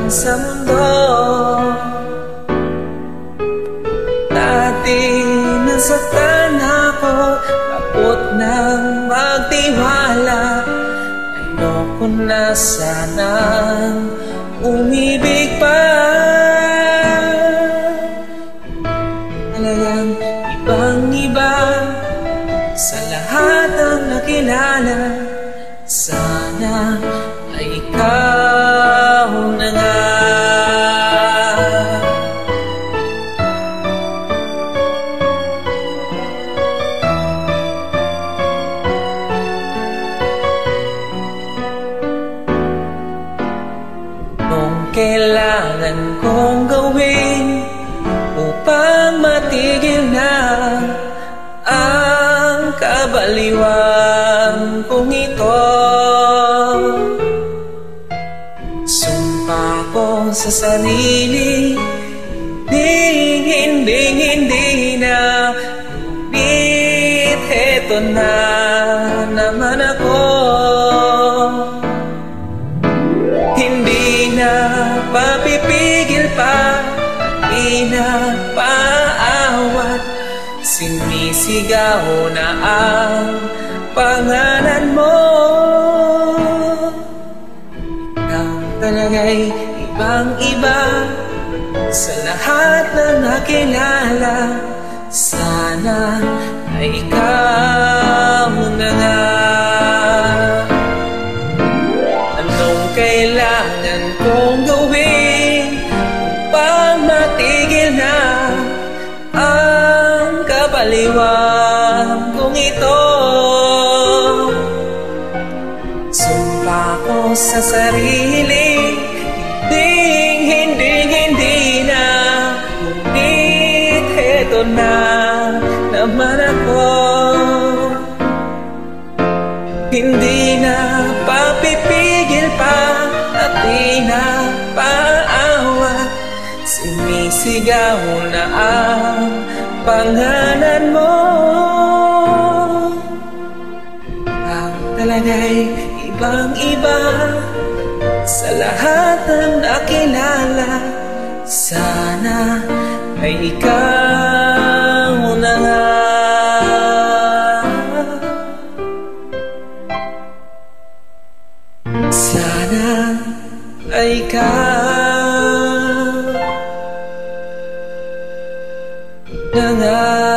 sa mundo. Dati nasaktan ako, takot nang magtiwala. Ayoko na sanang umibig pa. Talagang ibang-iba sa lahat ng nakilala. Sana ay ikaw na nga. Nung kailangan kong gawin upang matigil na ang kabaliwan kong ito, sumpa ko sa sarili, hindi na. Ngunit heto na naman ako. Hindi na papipigil pa, di na paawat. Sinisigaw na ang pangalan mo. Ikaw talaga'y ibang-iba sa lahat na nakilala. Sana ay ikaw na nga. Anong kailangan kong gawin upang matigil na ang kabaliwan kong ito? Sumpa ko sa sarili, hindi na. Ngunit heto na naman ako. Hindi na papipigil pa at di na paawat. Sinisigaw na ang pangalan mo. Ang talaga'y ibang-iba sa lahat ng nakilala. Sana ay ikaw na nga. Sana ay ikaw na nga.